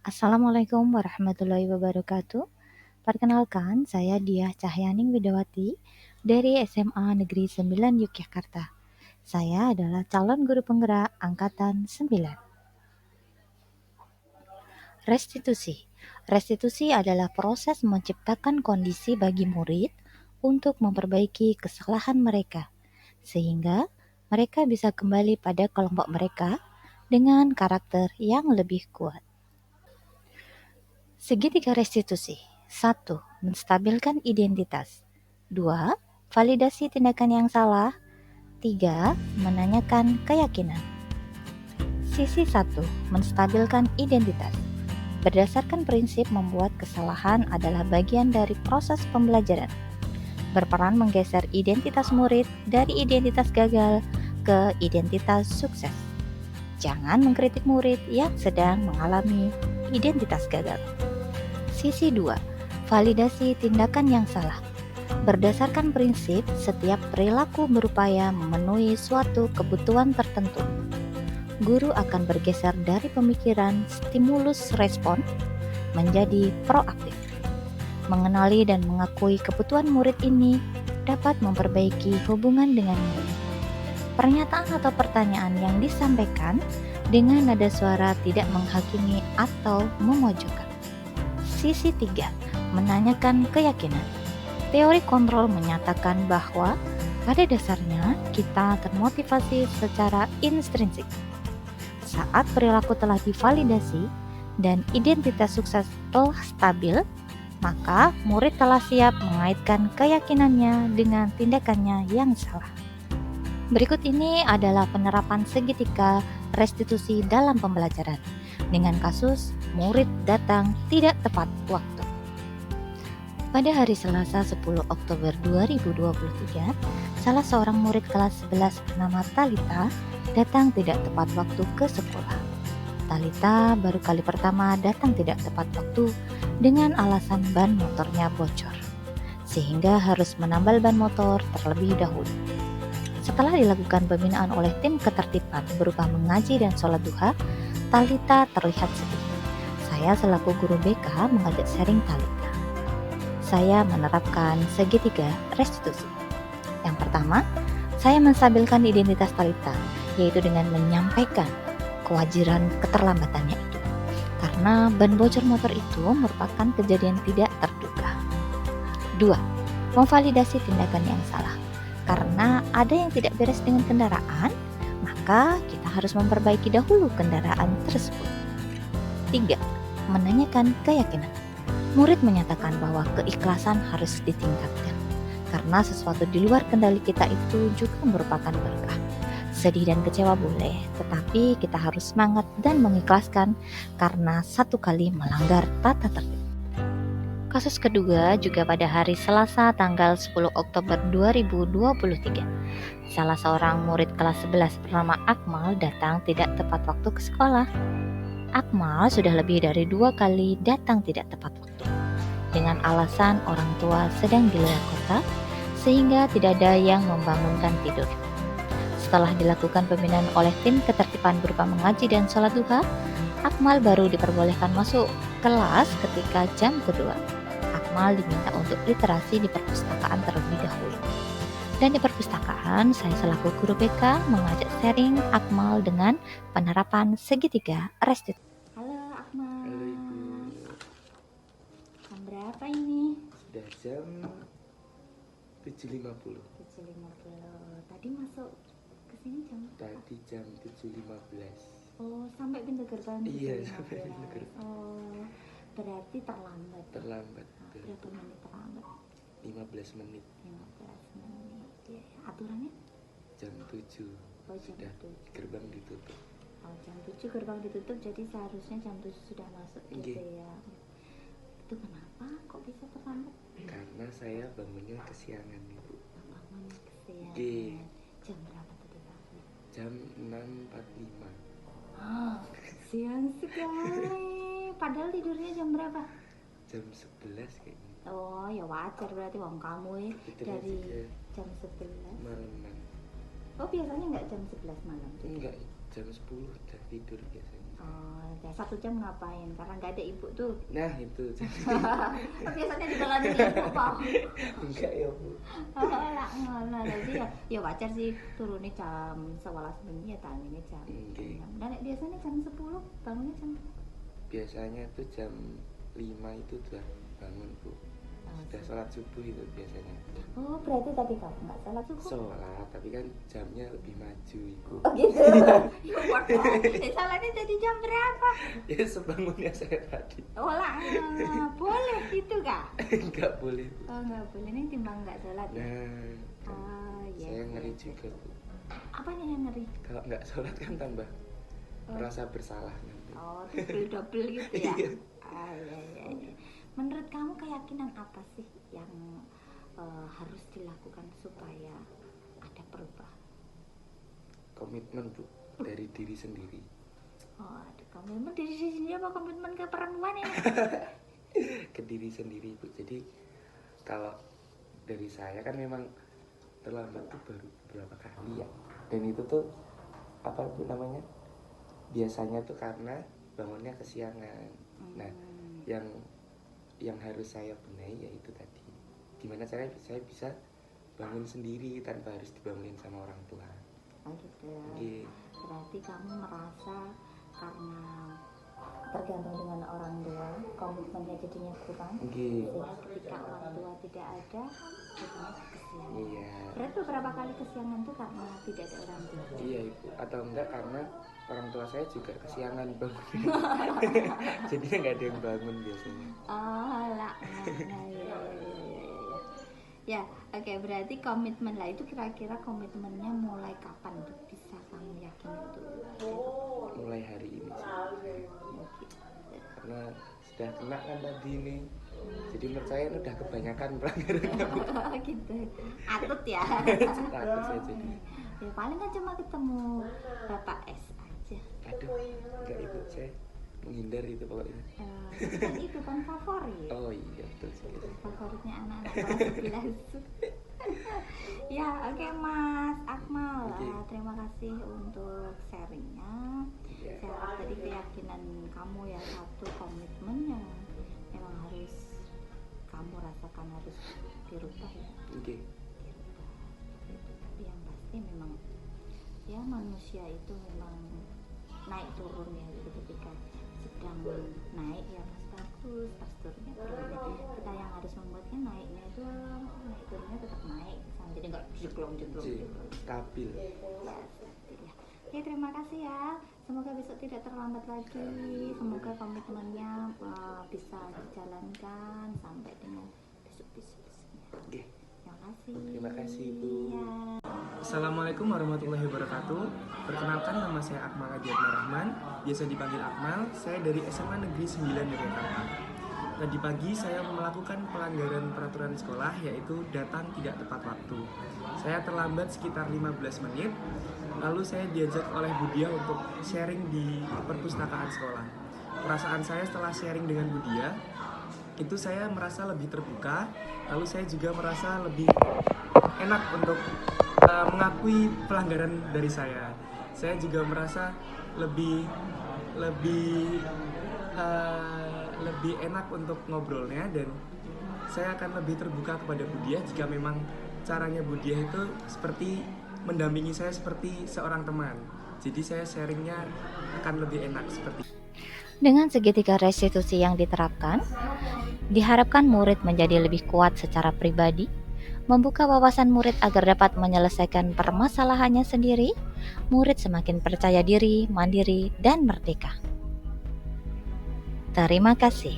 Assalamualaikum warahmatullahi wabarakatuh. Perkenalkan, saya Diah Cahyaning Widawati dari SMA Negeri 9 Yogyakarta. Saya adalah calon guru penggerak angkatan 9. Restitusi. Restitusi adalah proses menciptakan kondisi bagi murid untuk memperbaiki kesalahan mereka, sehingga mereka bisa kembali pada kelompok mereka dengan karakter yang lebih kuat. Segitiga restitusi. 1. Menstabilkan identitas. 2. Validasi tindakan yang salah. 3. Menanyakan keyakinan. Sisi 1. Menstabilkan identitas. Berdasarkan prinsip membuat kesalahan adalah bagian dari proses pembelajaran. Berperan menggeser identitas murid dari identitas gagal ke identitas sukses. Jangan mengkritik murid yang sedang mengalami identitas gagal. Sisi 2. Validasi tindakan yang salah. Berdasarkan prinsip, setiap perilaku berupaya memenuhi suatu kebutuhan tertentu. Guru akan bergeser dari pemikiran stimulus respon menjadi proaktif. Mengenali dan mengakui kebutuhan murid ini dapat memperbaiki hubungan dengan murid. Pernyataan atau pertanyaan yang disampaikan dengan nada suara tidak menghakimi atau memojokkan. Sisi 3. Menanyakan keyakinan. Teori kontrol menyatakan bahwa pada dasarnya kita termotivasi secara intrinsik. Saat perilaku telah divalidasi dan identitas sukses telah stabil, maka murid telah siap mengaitkan keyakinannya dengan tindakannya yang salah. Berikut ini adalah penerapan segitiga restitusi dalam pembelajaran dengan kasus murid datang tidak tepat waktu. Pada hari Selasa 10 Oktober 2023, salah seorang murid kelas 11 bernama Talita datang tidak tepat waktu ke sekolah. Talita baru kali pertama datang tidak tepat waktu dengan alasan ban motornya bocor, sehingga harus menambal ban motor terlebih dahulu. Setelah dilakukan pembinaan oleh tim ketertiban berupa mengaji dan sholat duha, Talita terlihat sedih. Saya selaku guru BK mengajak sharing Talita. Saya menerapkan segitiga restitusi. Yang pertama, saya menstabilkan identitas Talita, yaitu dengan menyampaikan kewajaran keterlambatannya itu. Karena ban bocor motor itu merupakan kejadian tidak terduga. 2. Memvalidasi tindakan yang salah. Karena ada yang tidak beres dengan kendaraan, maka kita harus memperbaiki dahulu kendaraan tersebut. 3. Menanyakan keyakinan. Murid menyatakan bahwa keikhlasan harus ditingkatkan, karena sesuatu di luar kendali kita itu juga merupakan berkah. Sedih dan kecewa boleh, tetapi kita harus semangat dan mengikhlaskan karena satu kali melanggar tata tertib. Kasus kedua juga pada hari Selasa tanggal 10 Oktober 2023. Salah seorang murid kelas 11 bernama Akmal datang tidak tepat waktu ke sekolah. Akmal sudah lebih dari 2 kali datang tidak tepat waktu, dengan alasan orang tua sedang di luar kota, sehingga tidak ada yang membangunkan tidur. Setelah dilakukan pembinaan oleh tim ketertiban berupa mengaji dan sholat duha, Akmal baru diperbolehkan masuk kelas ketika jam kedua. Akmal diminta untuk literasi di perpustakaan terlebih dahulu. Dan di perpustakaan, saya selaku guru BK mengajak sharing Akmal dengan penerapan segitiga restitusi. Halo Akmal. Halo Ibu. Jam berapa ini? Sudah jam 7.50. 7.50. Tadi masuk ke sini jam? Tadi jam 7.15. Oh, sampai pintu gerbang. Iya, 7.15. sampai pintu gerbang. Oh, berarti terlambat. Terlambat. Berapa menit terlambat? 15 menit. 15 menit. Ya, aturannya? Jam 7. Oh, jam Sudah 7. gerbang ditutup. Oh, jam 7 gerbang ditutup, jadi seharusnya jam 7 sudah masuk gitu ya. Itu kenapa kok bisa terlambat? Karena saya bangunnya kesiangan, Ibu. Bangun kesiangan. Jam berapa tadi bangun? Jam 6.45. Oh, siang sekali. Padahal tidurnya jam berapa? Jam 11 kayaknya. Oh, ya wajar berarti wong kamu dari jam 11 malaman. Oh, biasanya nggak jam 11 malam? Enggak, jam 10 udah tidur biasanya. Ya 1 jam ngapain? Karena nggak ada ibu tuh. Nah itu Biasanya dibelanin ibu Pak. enggak ya Bu. Lah ngono. Jadi ya wajar sih turunnya jam 11 bengi ya tangannya jam. Oke. Dan biasanya jam 10 bangunnya jam Biasanya tuh jam 5 itu udah bangun Bu. Sudah sholat subuh itu biasanya. Oh, berarti tadi kamu nggak sholat subuh? Sholat, tapi kan jamnya lebih maju Ibu. Oh gitu. Ya waduh. Sholatnya jadi jam berapa? Ya sebangunnya saya tadi. Oh lah, boleh gitu kak? Enggak boleh Bu. Oh nggak boleh, ini timbang nggak sholat ya? Nah, Oh iya. saya iya, ngeri iya. juga Bu. Apanya yang ngeri? Kalau nggak sholat kan tambah merasa bersalah nanti. Oh, double gitu ya? Iya. Iya. Menurut kamu keyakinan apa sih yang harus dilakukan supaya ada perubahan? Komitmen Bu dari diri sendiri. Oh, ada komitmen diri sendiri apa komitmen ke perempuan ya? Ke diri sendiri Bu. Jadi kalau dari saya kan memang terlambat tuh baru beberapa kali ya. Dan itu tuh apa Bu namanya? Biasanya tuh karena bangunnya kesiangan. Nah, yang harus saya benahi ya itu tadi. Gimana caranya saya bisa bangun sendiri tanpa harus dibangunin sama orang tua. Oh gitu. Iya. Berarti kamu merasa karena tergantung dengan orang tua, komitmennya jadinya kurang. Sehingga ketika orang tua tidak ada, jadinya kesiangan. Iya. Berarti beberapa kali kesiangan tuh karena tidak ada orang tua. Iya Ibu. Atau enggak karena orang tua saya juga kesiangan bangun. Jadinya nggak ada yang bangun biasanya. Oh lah, ya, oke, berarti komitmen lah itu kira-kira komitmennya mulai kapan tuh bisa kamu yakin itu? Mulai hari ini sih. Karena sudah kena kan tadi ini. Jadi menurut saya ini udah kebanyakan pelanggarannya Bu. Gitu, atut ya. Takut saya jadi. Ya paling kan cuma ketemu Bapak S aja. Aduh, enggak Ibu, saya menghindar itu pokoknya. Kan itu kan favorit. Oh iya betul sekali. Favoritnya anak-anak kelas 11. Ya oke Mas Akmal, terima kasih untuk sharingnya. Iya. Saya harap tadi keyakinan kamu ya, satu komitmen yang memang harus kamu rasakan harus dirubah ya. Oke. Tapi yang pasti memang ya manusia itu memang naik turun ya, jadi ketika sedang naik ya pas bagus, pas turunnya turun. Kita yang harus membuatnya naiknya itu naik turunnya tetap naik, jadi nggak jeglong. Stabil. Ya, ya. Oke, terima kasih ya. Semoga besok tidak terlambat lagi. Semoga komitmennya bisa dijalankan sampai dengan besok-besoknya. Oke. Terima kasih. Terima kasih Bu. Ya. Assalamualaikum warahmatullahi wabarakatuh. Perkenalkan, nama saya Akmal Adiatma Rahman, biasa dipanggil Akmal. Saya dari SMA Negeri 9 Yogyakarta. Tadi pagi saya melakukan pelanggaran peraturan sekolah, yaitu datang tidak tepat waktu. Saya terlambat sekitar 15 menit, lalu saya diajak oleh Budia untuk sharing di perpustakaan sekolah. Perasaan saya setelah sharing dengan Budia, itu saya merasa lebih terbuka, lalu saya juga merasa lebih enak untuk mengakui pelanggaran dari saya. Saya juga merasa lebih enak untuk ngobrolnya, dan saya akan lebih terbuka kepada Budia jika memang caranya Budia itu seperti mendampingi saya seperti seorang teman. Jadi saya sharingnya akan lebih enak seperti. Dengan segitiga restitusi yang diterapkan, diharapkan murid menjadi lebih kuat secara pribadi, membuka wawasan murid agar dapat menyelesaikan permasalahannya sendiri. Murid semakin percaya diri, mandiri, dan merdeka. Terima kasih.